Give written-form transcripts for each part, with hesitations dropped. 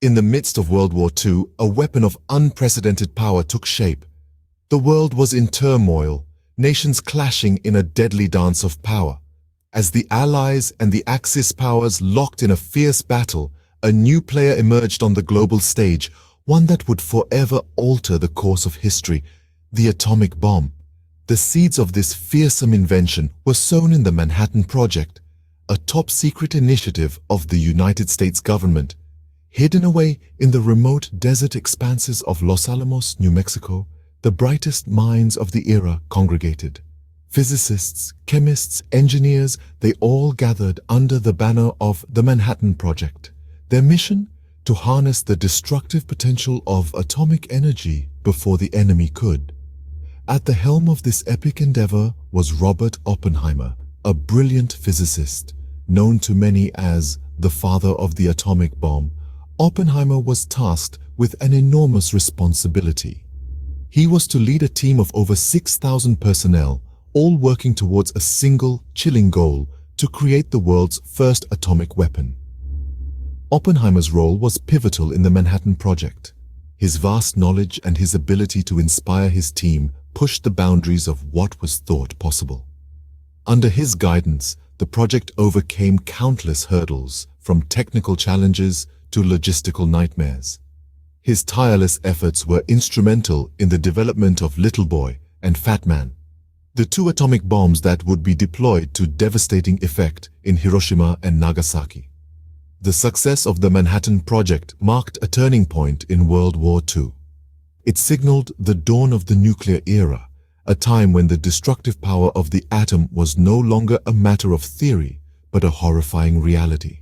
In the midst of World War II, a weapon of unprecedented power took shape. The world was in turmoil, nations clashing in a deadly dance of power. As the Allies and the Axis powers locked in a fierce battle, a new player emerged on the global stage, one that would forever alter the course of history: the atomic bomb. The seeds of this fearsome invention were sown in the Manhattan Project, a top-secret initiative of the United States government. Hidden away in the remote desert expanses of Los Alamos, New Mexico, the brightest minds of the era congregated. Physicists, chemists, engineers, they all gathered under the banner of the Manhattan Project. Their mission? To harness the destructive potential of atomic energy before the enemy could. At the helm of this epic endeavor was Robert Oppenheimer, a brilliant physicist, known to many as the father of the atomic bomb. Oppenheimer was tasked with an enormous responsibility. He was to lead a team of over 6,000 personnel, all working towards a single, chilling goal: to create the world's first atomic weapon. Oppenheimer's role was pivotal in the Manhattan Project. His vast knowledge and his ability to inspire his team pushed the boundaries of what was thought possible. Under his guidance, the project overcame countless hurdles, from technical challenges to logistical nightmares. His tireless efforts were instrumental in the development of Little Boy and Fat Man, the two atomic bombs that would be deployed to devastating effect in Hiroshima and Nagasaki. The success of the Manhattan Project marked a turning point in World War II. It signaled the dawn of the nuclear era, a time when the destructive power of the atom was no longer a matter of theory, but a horrifying reality.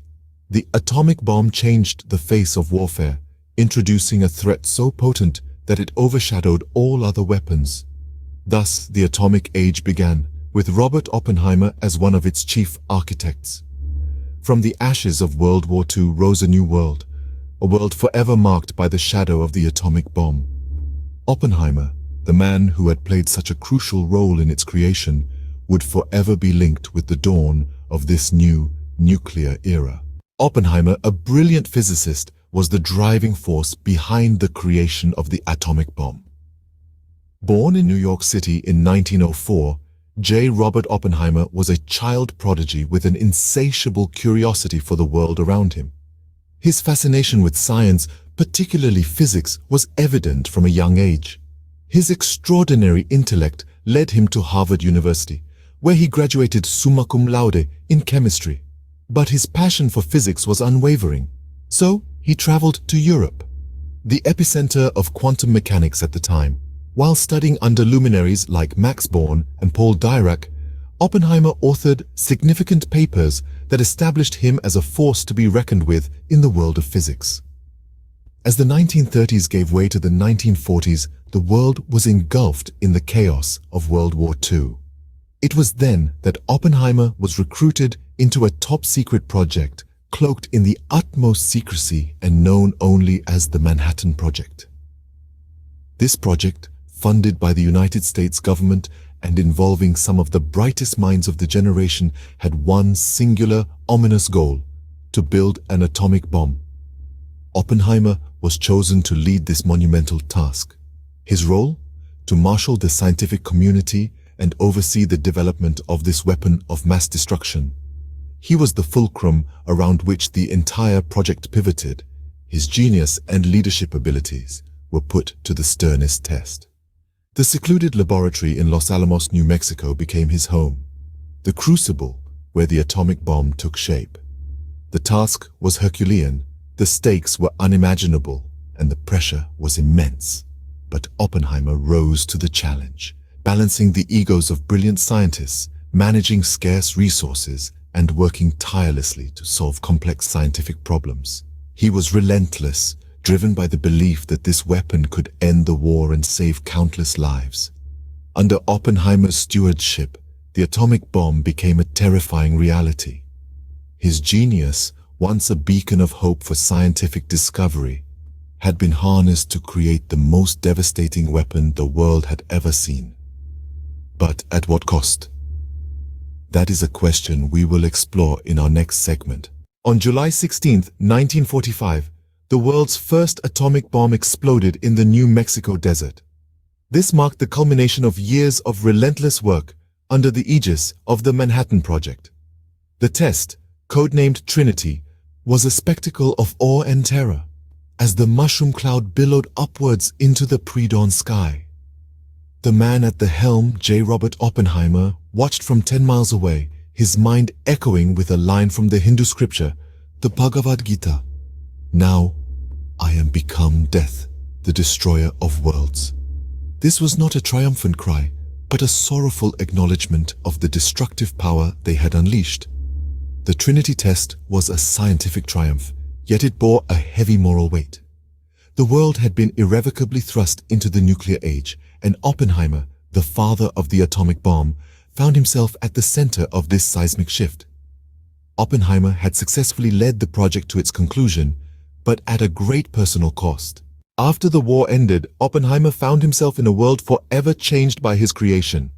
The atomic bomb changed the face of warfare, introducing a threat so potent that it overshadowed all other weapons. Thus, the atomic age began, with Robert Oppenheimer as one of its chief architects. From the ashes of World War II rose a new world, a world forever marked by the shadow of the atomic bomb. Oppenheimer, the man who had played such a crucial role in its creation, would forever be linked with the dawn of this new nuclear era. Oppenheimer, a brilliant physicist, was the driving force behind the creation of the atomic bomb. Born in New York City in 1904, J. Robert Oppenheimer was a child prodigy with an insatiable curiosity for the world around him. His fascination with science, particularly physics, was evident from a young age. His extraordinary intellect led him to Harvard University, where he graduated summa cum laude in chemistry. But his passion for physics was unwavering, so he traveled to Europe, the epicenter of quantum mechanics at the time. While studying under luminaries like Max Born and Paul Dirac, Oppenheimer authored significant papers that established him as a force to be reckoned with in the world of physics. As the 1930s gave way to the 1940s, the world was engulfed in the chaos of World War II. It was then that Oppenheimer was recruited into a top-secret project, cloaked in the utmost secrecy and known only as the Manhattan Project. This project, funded by the United States government and involving some of the brightest minds of the generation, had one singular, ominous goal: to build an atomic bomb. Oppenheimer was chosen to lead this monumental task. His role? To marshal the scientific community and oversee the development of this weapon of mass destruction. He was the fulcrum around which the entire project pivoted. His genius and leadership abilities were put to the sternest test. The secluded laboratory in Los Alamos, New Mexico became his home, the crucible where the atomic bomb took shape. The task was Herculean, the stakes were unimaginable, and the pressure was immense. But Oppenheimer rose to the challenge, balancing the egos of brilliant scientists, managing scarce resources, and working tirelessly to solve complex scientific problems. He was relentless, driven by the belief that this weapon could end the war and save countless lives. Under Oppenheimer's stewardship, the atomic bomb became a terrifying reality. His genius, once a beacon of hope for scientific discovery, had been harnessed to create the most devastating weapon the world had ever seen. But at what cost? That is a question we will explore in our next segment. On July 16, 1945, the world's first atomic bomb exploded in the New Mexico desert. This marked the culmination of years of relentless work under the aegis of the Manhattan Project. The test, codenamed Trinity, was a spectacle of awe and terror, as the mushroom cloud billowed upwards into the pre-dawn sky. The man at the helm, J. Robert Oppenheimer, watched from 10 miles away, his mind echoing with a line from the Hindu scripture, the Bhagavad Gita. Now I am become death, the destroyer of worlds. This was not a triumphant cry, but a sorrowful acknowledgement of the destructive power they had unleashed. The Trinity test was a scientific triumph, yet it bore a heavy moral weight. The world had been irrevocably thrust into the nuclear age, and Oppenheimer, the father of the atomic bomb, found himself at the center of this seismic shift. Oppenheimer had successfully led the project to its conclusion, but at a great personal cost. After the war ended, Oppenheimer found himself in a world forever changed by his creation.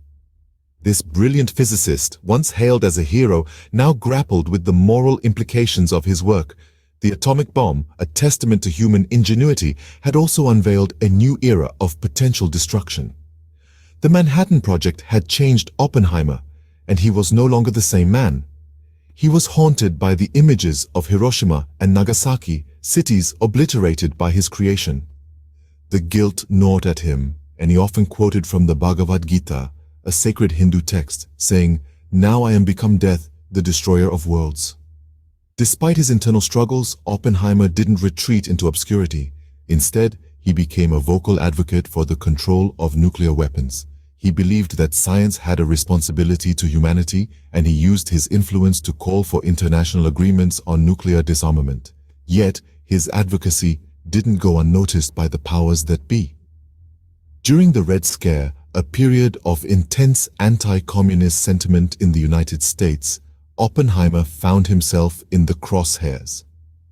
This brilliant physicist, once hailed as a hero, now grappled with the moral implications of his work. The atomic bomb, a testament to human ingenuity, had also unveiled a new era of potential destruction. The Manhattan Project had changed Oppenheimer, and he was no longer the same man. He was haunted by the images of Hiroshima and Nagasaki, cities obliterated by his creation. The guilt gnawed at him, and he often quoted from the Bhagavad Gita, a sacred Hindu text, saying, "Now I am become death, the destroyer of worlds." Despite his internal struggles, Oppenheimer didn't retreat into obscurity. Instead, he became a vocal advocate for the control of nuclear weapons. He believed that science had a responsibility to humanity, and he used his influence to call for international agreements on nuclear disarmament. Yet, his advocacy didn't go unnoticed by the powers that be. During the Red Scare, a period of intense anti-communist sentiment in the United States, Oppenheimer found himself in the crosshairs.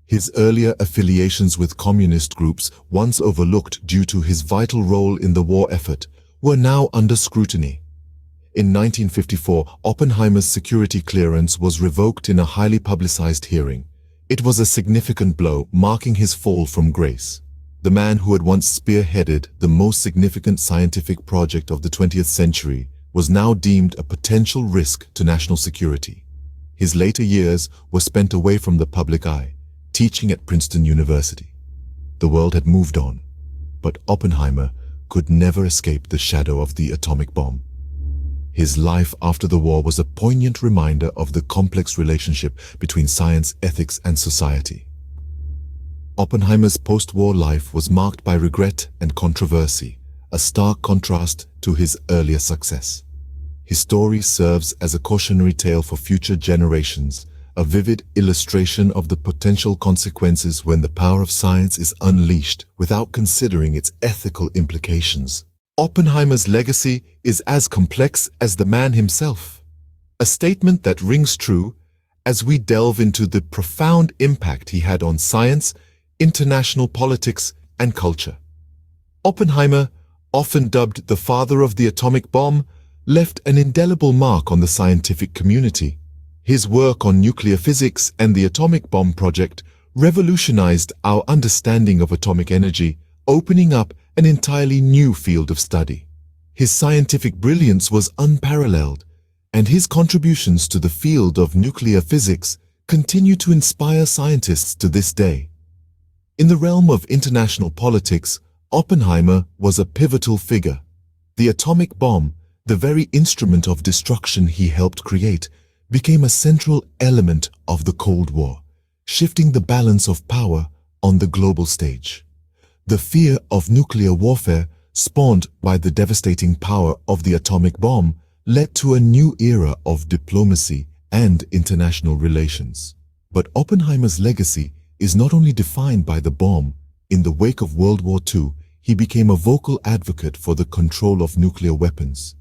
His earlier affiliations with communist groups, once overlooked due to his vital role in the war effort, were now under scrutiny. In 1954, Oppenheimer's security clearance was revoked in a highly publicized hearing. It was a significant blow, marking his fall from grace. The man who had once spearheaded the most significant scientific project of the 20th century was now deemed a potential risk to national security. His later years were spent away from the public eye, teaching at Princeton University. The world had moved on, but Oppenheimer could never escape the shadow of the atomic bomb. His life after the war was a poignant reminder of the complex relationship between science, ethics, and society. Oppenheimer's post-war life was marked by regret and controversy, a stark contrast to his earlier success. His story serves as a cautionary tale for future generations, a vivid illustration of the potential consequences when the power of science is unleashed without considering its ethical implications. Oppenheimer's legacy is as complex as the man himself, a statement that rings true as we delve into the profound impact he had on science, international politics, and culture. Oppenheimer, often dubbed the father of the atomic bomb, left an indelible mark on the scientific community. His work on nuclear physics and the atomic bomb project revolutionized our understanding of atomic energy, opening up an entirely new field of study. His scientific brilliance was unparalleled, and his contributions to the field of nuclear physics continue to inspire scientists to this day. In the realm of international politics, Oppenheimer was a pivotal figure. The atomic bomb, the very instrument of destruction he helped create, became a central element of the Cold War, shifting the balance of power on the global stage. The fear of nuclear warfare, spawned by the devastating power of the atomic bomb, led to a new era of diplomacy and international relations. But Oppenheimer's legacy is not only defined by the bomb. In the wake of World War II, he became a vocal advocate for the control of nuclear weapons.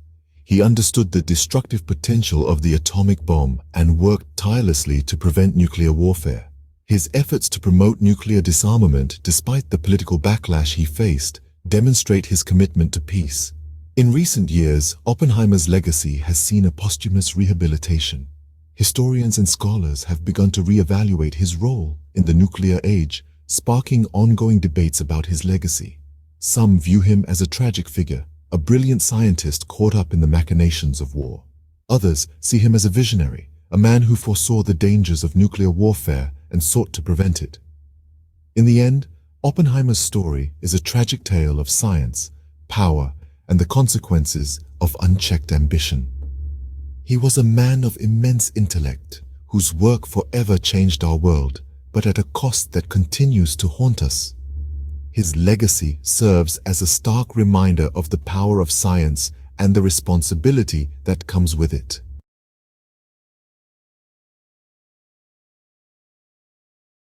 He understood the destructive potential of the atomic bomb and worked tirelessly to prevent nuclear warfare. His efforts to promote nuclear disarmament, despite the political backlash he faced, demonstrate his commitment to peace. In recent years, Oppenheimer's legacy has seen a posthumous rehabilitation. Historians and scholars have begun to reevaluate his role in the nuclear age, sparking ongoing debates about his legacy. Some view him as a tragic figure, a brilliant scientist caught up in the machinations of war. Others see him as a visionary, a man who foresaw the dangers of nuclear warfare and sought to prevent it. In the end, Oppenheimer's story is a tragic tale of science, power, and the consequences of unchecked ambition. He was a man of immense intellect, whose work forever changed our world, but at a cost that continues to haunt us. His legacy serves as a stark reminder of the power of science and the responsibility that comes with it.